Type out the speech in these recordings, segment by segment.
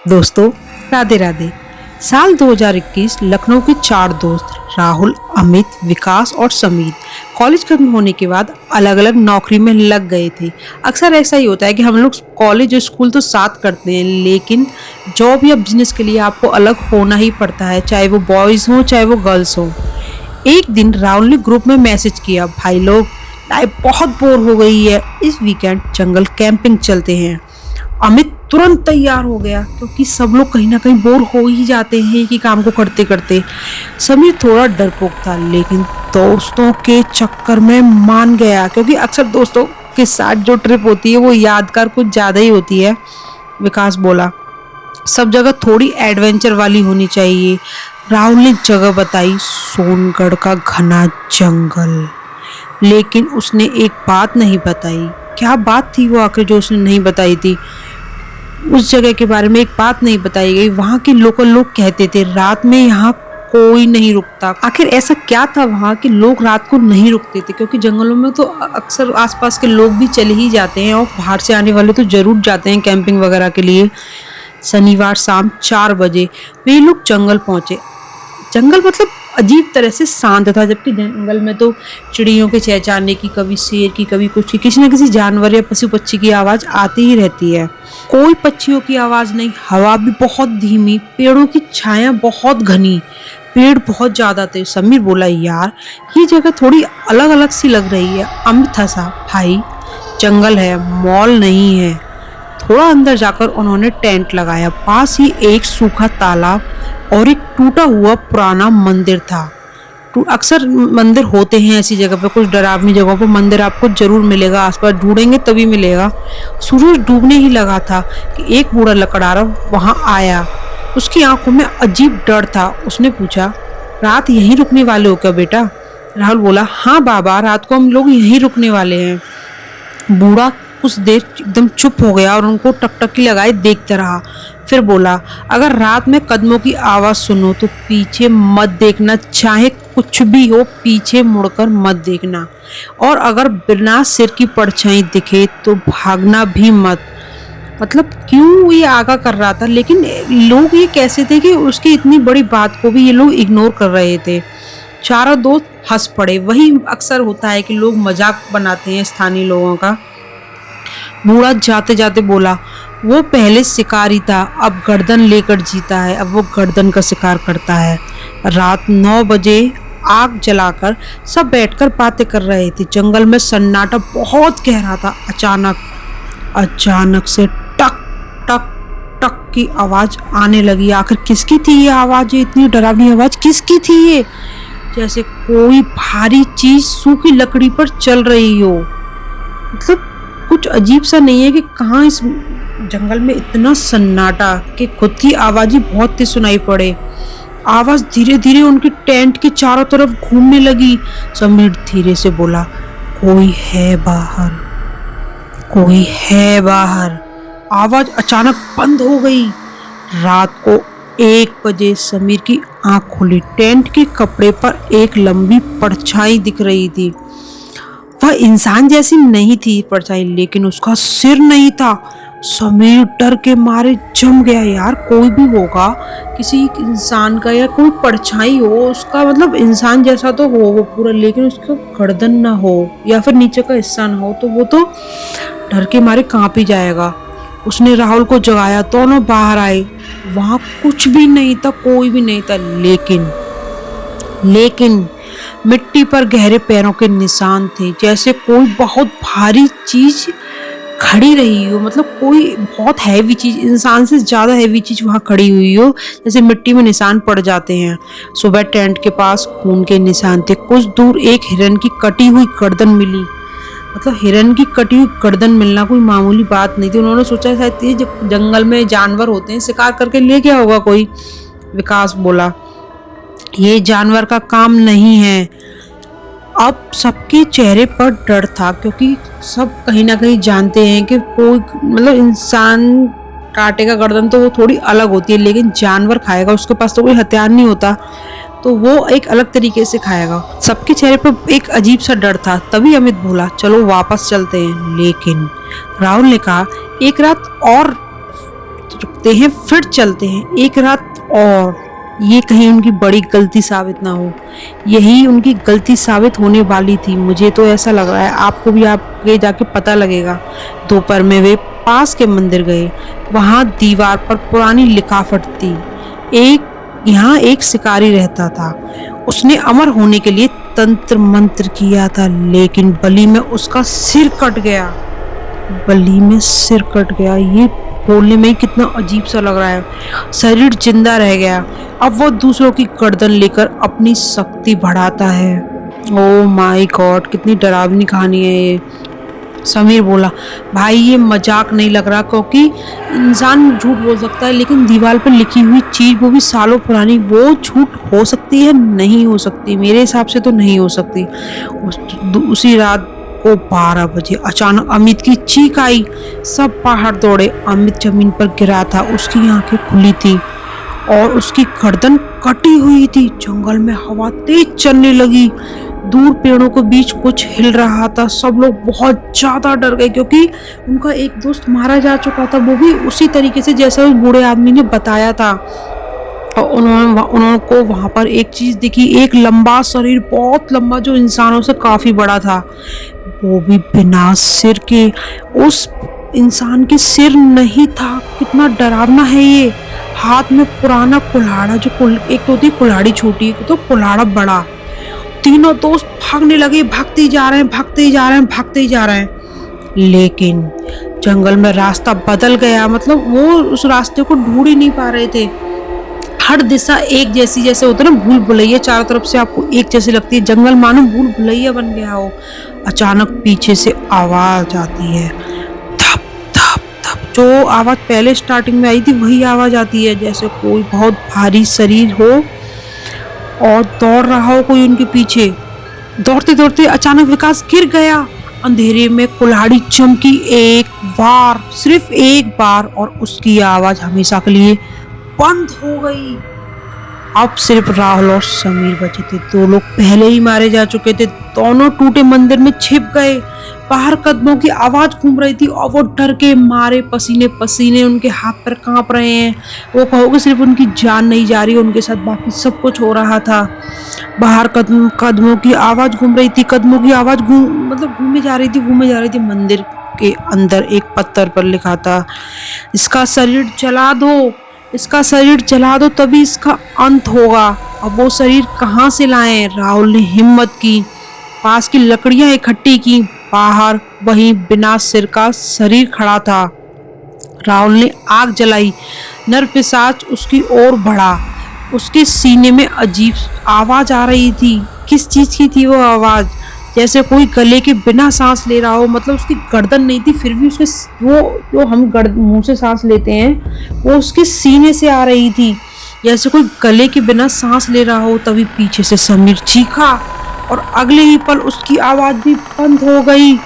दोस्तों, राधे राधे। साल 2021 लखनऊ के चार दोस्त राहुल, अमित, विकास और समीर कॉलेज खत्म होने के बाद अलग अलग नौकरी में लग गए थे। अक्सर ऐसा ही होता है कि हम लोग कॉलेज और स्कूल तो साथ करते हैं, लेकिन जॉब या बिजनेस के लिए आपको अलग होना ही पड़ता है, चाहे वो बॉयज हो चाहे वो गर्ल्स हो। एक दिन राहुल ने ग्रुप में मैसेज किया, भाई लोग, लाइफ बहुत बोर हो गई है, इस वीकेंड जंगल कैंपिंग चलते हैं। अमित तुरंत तैयार हो गया, क्योंकि सब लोग कहीं ना कहीं बोर हो ही जाते हैं कि काम को करते करते। समीर थोड़ा डरपोक था, लेकिन दोस्तों के चक्कर में मान गया, क्योंकि अक्सर दोस्तों के साथ जो ट्रिप होती है वो यादगार कुछ ज्यादा ही होती है। विकास बोला, सब जगह थोड़ी एडवेंचर वाली होनी चाहिए। राहुल ने जगह बताई, सोनगढ़ का घना जंगल। लेकिन उसने एक बात नहीं बताई। क्या बात थी वो आखिर जो उसने नहीं बताई थी? उस जगह के बारे में एक बात नहीं बताई गई। वहाँ के लोकल लोग कहते थे रात में यहाँ कोई नहीं रुकता। आखिर ऐसा क्या था वहाँ कि लोग रात को नहीं रुकते थे? क्योंकि जंगलों में तो अक्सर आसपास के लोग भी चले ही जाते हैं, और बाहर से आने वाले तो जरूर जाते हैं कैंपिंग वगैरह के लिए। शनिवार शाम 4 बजे वे लोग जंगल पहुंचे। जंगल मतलब अजीब तरह से शांत था, जबकि जंगल में तो चिड़ियों के चहचहाने की, कभी शेर की, कभी कुछ की, किसी न किसी जानवर या पशु पक्षी की आवाज आती ही रहती है। कोई पक्षियों की आवाज नहीं, हवा भी बहुत धीमी, पेड़ों की छाया बहुत घनी, पेड़ बहुत ज्यादा थे। समीर बोला, यार ये जगह थोड़ी अलग अलग सी लग रही है। अमित हंसा, भाई जंगल है, मॉल नहीं है। थोड़ा अंदर जाकर उन्होंने टेंट लगाया। पास ही एक सूखा तालाब और एक टूटा हुआ पुराना मंदिर था। अक्सर मंदिर होते हैं ऐसी जगह पे, कुछ डरावनी जगहों पर मंदिर आपको जरूर मिलेगा, आसपास ढूंढेंगे तभी मिलेगा। सूरज डूबने ही लगा था कि एक बूढ़ा लकड़हारा वहां आया। उसकी आंखों में अजीब डर था। उसने पूछा, रात यहीं रुकने वाले हो क्या बेटा? राहुल बोला, हाँ बाबा, रात को हम लोग यहीं रुकने वाले हैं। बूढ़ा कुछ देर एकदम चुप हो गया और उनको टकटकी लगाए देखता रहा। फिर बोला, अगर रात में कदमों की आवाज सुनो तो पीछे मत देखना, चाहे कुछ भी हो, पीछे मुड़कर मत देखना। और अगर बिना सिर की परछाई दिखे तो भागना भी मत। मतलब क्यों ये आगाह कर रहा था, लेकिन लोग ये कैसे थे कि उसकी इतनी बड़ी बात को भी ये लोग इग्नोर कर रहे थे। चारों दोस्त हंस पड़े। वही अक्सर होता है कि लोग मजाक बनाते हैं स्थानीय लोगों का। बूढ़ा जाते जाते बोला, वो पहले शिकारी था, अब गर्दन लेकर जीता है, अब वो गर्दन का शिकार करता है। रात 9 बजे आग जलाकर सब बैठकर बातें कर रहे थे। जंगल में सन्नाटा बहुत गहरा था। अचानक से टक टक टक की आवाज आने लगी। आखिर किसकी थी ये आवाज? ये इतनी डरावनी आवाज किसकी थी ये? जैसे कोई भारी चीज सूखी लकड़ी पर चल रही हो। मतलब कुछ अजीब सा नहीं है कि कहाँ इस जंगल में इतना सन्नाटा कि खुद की आवाज ही बहुत तेज सुनाई पड़े। आवाज धीरे धीरे उनके टेंट के चारों तरफ घूमने लगी। समीर धीरे से बोला, कोई है बाहर, कोई है बाहर। आवाज अचानक बंद हो गई। रात को 1 बजे समीर की आंख खुली। टेंट के कपड़े पर एक लंबी परछाई दिख रही थी। वह इंसान जैसी नहीं थी परछाई, लेकिन उसका सिर नहीं था। समीर डर के मारे जम गया। यार कोई भी होगा, किसी इंसान का या कोई परछाई हो, उसका मतलब इंसान जैसा तो हो वो पूरा, लेकिन उसका गर्दन ना हो या फिर नीचे का हिस्सा ना हो, तो वो तो डर के मारे कांप ही जाएगा। उसने राहुल को जगाया। दोनों बाहर आए। वहां कुछ भी नहीं था, कोई भी नहीं था, लेकिन मिट्टी पर गहरे पैरों के निशान थे, जैसे कोई बहुत भारी चीज खड़ी रही हो। मतलब कोई बहुत हैवी चीज, इंसान से ज्यादा हैवी चीज वहां खड़ी हुई हो, जैसे मिट्टी में निशान पड़ जाते हैं। सुबह टेंट के पास खून के निशान थे। कुछ दूर एक हिरन की कटी हुई गर्दन मिली। मतलब हिरन की कटी हुई गर्दन मिलना कोई मामूली बात नहीं थी। उन्होंने सोचा शायद ये जंगल में जानवर होते हैं, शिकार करके ले गया होगा कोई। विकास बोला, ये जानवर का काम नहीं है। अब सबके चेहरे पर डर था, क्योंकि सब कहीं ना कहीं जानते हैं कि कोई मतलब इंसान काटेगा गर्दन तो वो थोड़ी अलग होती है, लेकिन जानवर खाएगा, उसके पास तो कोई हथियार नहीं होता, तो वो एक अलग तरीके से खाएगा। सबके चेहरे पर एक अजीब सा डर था। तभी अमित बोला, चलो वापस चलते हैं। लेकिन राहुल ने कहा, एक रात और रुकते हैं, फिर चलते हैं एक रात और। ये कहीं उनकी बड़ी गलती साबित ना हो। यही उनकी गलती साबित होने वाली थी, मुझे तो ऐसा लग रहा है। आपको भी आगे जाके पता लगेगा। दोपहर में वे पास के मंदिर गए। वहां दीवार पर पुरानी लिखावट थी। यहाँ एक शिकारी रहता था। उसने अमर होने के लिए तंत्र मंत्र किया था, लेकिन बलि में उसका सिर कट गया। बलि में सिर कट गया, ये बोलने में ही कितना अजीब सा लग रहा है। शरीर जिंदा रह गया। अब वो दूसरों की गर्दन लेकर अपनी शक्ति बढ़ाता है। ओ माय गॉड, कितनी डरावनी कहानी है ये। समीर बोला, भाई ये मजाक नहीं लग रहा, क्योंकि इंसान झूठ बोल सकता है, लेकिन दीवार पर लिखी हुई चीज, वो भी सालों पुरानी, वो झूठ हो सकती है? नहीं हो सकती, मेरे हिसाब से तो नहीं हो सकती। उसी रात को 12 बजे अचानक अमित की चीख आई। सब बाहर दौड़े। अमित जमीन पर गिरा था। उसकी आंखें खुली थी और उसकी गर्दन कटी हुई थी। जंगल में हवा तेज चलने लगी। दूर पेड़ों के बीच कुछ हिल रहा था। सब लोग बहुत ज्यादा डर गए, क्योंकि उनका एक दोस्त मारा जा चुका था, वो भी उसी तरीके से जैसे उस बूढ़े आदमी ने बताया था। और उन्होंने को वहां पर एक चीज दिखी, एक लंबा शरीर, बहुत लंबा, जो इंसानों से काफी बड़ा था, वो भी बिना सिर के। उस इंसान के सिर नहीं था। कितना डरावना है ये। हाथ में पुराना कुल्हाड़ा, एक तो होती कुल्हाड़ी छोटी, एक तो कुल्हाड़ा बड़ा। तीनों दोस्त भागने लगे, भागते ही जा रहे हैं, भागते ही जा रहे हैं, भागते ही जा रहे हैं। लेकिन जंगल में रास्ता बदल गया। मतलब वो उस रास्ते को ढूंढ ही नहीं पा रहे थे। हर दिशा एक जैसी, जैसे होता है ना भूल भुलैया, चारों तरफ से आपको एक जैसी लगती है। जंगल मानो भूल भुलैया बन गया हो। अचानक पीछे से आवाज आती है, धप धप धप। जो आवाज पहले स्टार्टिंग में आई थी वही आवाज आती है, जैसे कोई बहुत भारी शरीर हो और दौड़ रहा हो कोई उनके पीछे। दौड़ते दौड़ते अचानक विकास गिर गया। अंधेरे में कुल्हाड़ी चमकी एक बार, सिर्फ एक बार, और उसकी आवाज हमेशा के लिए बंद हो गई। अब सिर्फ राहुल और समीर बचे थे। 2 लोग पहले ही मारे जा चुके थे। दोनों टूटे मंदिर में छिप गए। बाहर कदमों की आवाज घूम रही थी और वो डर के मारे पसीने पसीने उनके हाथ पैर कांप रहे हैं। वो कहोगे सिर्फ उनकी जान नहीं जा रही, उनके साथ बाकी सब कुछ हो रहा था। बाहर कदमों की आवाज घूम रही थी। कदमों की आवाज घूमे जा रही थी। मंदिर के अंदर एक पत्थर पर लिखा था, इसका शरीर जला दो, इसका शरीर जला दो, तभी इसका अंत होगा। अब वो शरीर कहाँ से लाएं? राहुल ने हिम्मत की, पास की लकड़ियां इकट्ठी की। बाहर वहीं बिना सिर का शरीर खड़ा था। राहुल ने आग जलाई। नर पिशाच उसकी ओर बढ़ा। उसके सीने में अजीब आवाज आ रही थी। किस चीज की थी वो आवाज? जैसे कोई गले के बिना सांस ले रहा हो। मतलब उसकी गर्दन नहीं थी, फिर भी उसके वो जो हम मुंह से सांस लेते हैं, वो उसके सीने से आ रही थी, जैसे कोई गले के बिना सांस ले रहा हो। तभी पीछे से समीर चीखा और अगले ही पल उसकी आवाज भी बंद हो गई।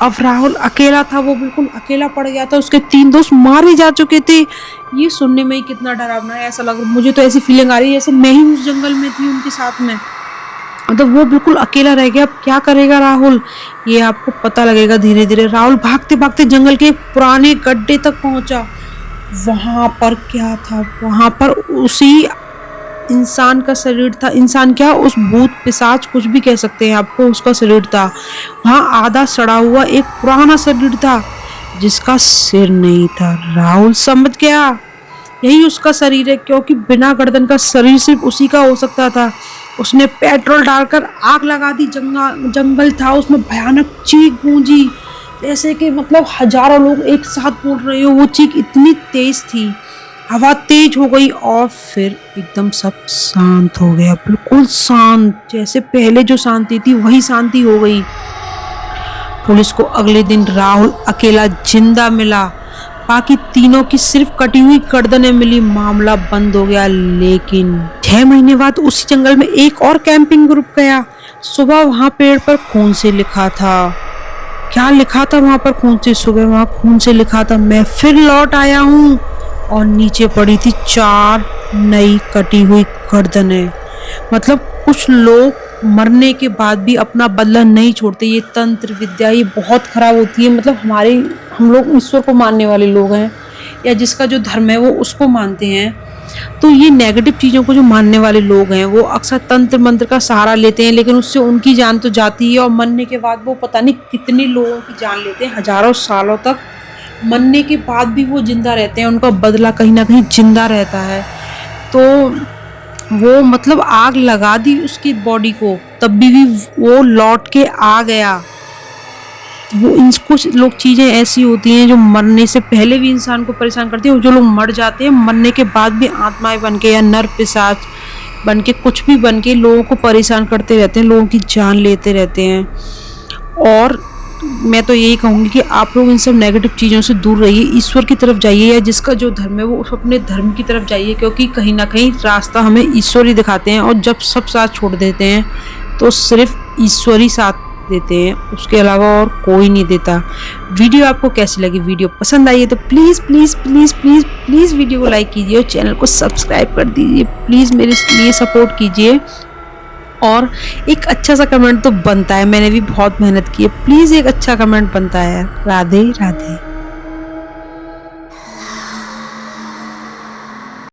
अब राहुल अकेला था, वो बिल्कुल अकेला पड़ गया था। उसके 3 दोस्त मारे जा चुके थे। ये सुनने में ही कितना डरावना है। ऐसा लग रहा, मुझे तो ऐसी फीलिंग आ रही है जैसे मैं ही उस जंगल में थी उनके साथ में। मतलब वो बिल्कुल अकेला रह गया। अब क्या करेगा राहुल, ये आपको पता लगेगा धीरे धीरे। राहुल भागते भागते जंगल के पुराने गड्ढे तक पहुंचा। वहां पर क्या था? वहां पर उसी इंसान का शरीर था। इंसान क्या, उस भूत पिशाच कुछ भी कह सकते हैं आपको, उसका शरीर था। वहां आधा सड़ा हुआ एक पुराना शरीर था जिसका सिर नहीं था। राहुल समझ गया, यही उसका शरीर है, क्योंकि बिना गर्दन का शरीर सिर्फ उसी का हो सकता था। उसने पेट्रोल डालकर आग लगा दी। जंगल था, उसमें भयानक चीख गूंजी, जैसे कि मतलब हजारों लोग एक साथ बोल रहे हो। वो चीख इतनी तेज थी, हवा तेज हो गई और फिर एकदम सब शांत हो गया, बिल्कुल शांत। जैसे पहले जो शांति थी वही शांति हो गई। पुलिस को अगले दिन राहुल अकेला जिंदा मिला। बाकी तीनों की सिर्फ कटी हुई गर्दनें मिली। मामला बंद हो गया। लेकिन 6 महीने बाद उसी जंगल में एक और कैंपिंग ग्रुप गया। सुबह वहां पेड़ पर खून से लिखा था। क्या लिखा था वहां पर खून से? सुबह वहां खून से लिखा था, मैं फिर लौट आया हूँ। और नीचे पड़ी थी 4 नई कटी हुई गर्दनें। मतलब कुछ लोग मरने के बाद भी अपना बदला नहीं छोड़ते। ये तंत्र विद्या ये बहुत खराब होती है। मतलब हम लोग ईश्वर को मानने वाले लोग हैं, या जिसका जो धर्म है वो उसको मानते हैं। तो ये नेगेटिव चीज़ों को जो मानने वाले लोग हैं वो अक्सर तंत्र मंत्र का सहारा लेते हैं, लेकिन उससे उनकी जान तो जाती है और मरने के बाद वो पता नहीं कितने लोगों की जान लेते हैं, हजारों सालों तक मरने के बाद भी वो जिंदा रहते हैं, उनका बदला कहीं ना कहीं जिंदा रहता है। तो वो मतलब आग लगा दी उसकी बॉडी को, तब भी वो लौट के आ गया। वो इन कुछ लोग चीज़ें ऐसी होती हैं जो मरने से पहले भी इंसान को परेशान करती है, और जो लोग मर जाते हैं मरने के बाद भी आत्माएं बन के या नर पिशाच बन के कुछ भी बन के लोगों को परेशान करते रहते हैं, लोगों की जान लेते रहते हैं। और मैं तो यही कहूँगी कि आप लोग इन सब नेगेटिव चीज़ों से दूर रहिए, ईश्वर की तरफ जाइए, या जिसका जो धर्म है वो अपने धर्म की तरफ जाइए, क्योंकि कहीं ना कहीं रास्ता हमें ईश्वर ही दिखाते हैं। और जब सब साथ छोड़ देते हैं तो सिर्फ ईश्वर ही साथ देते हैं, उसके अलावा और कोई नहीं देता। वीडियो आपको कैसी लगी? वीडियो पसंद आई है तो please please please please please video को लाइक कीजिए और चैनल को सब्सक्राइब कर दीजिए। प्लीज़ मेरे लिए सपोर्ट कीजिए, और एक अच्छा सा कमेंट तो बनता है, मैंने भी बहुत मेहनत की है, प्लीज़ एक अच्छा कमेंट बनता है। राधे राधे।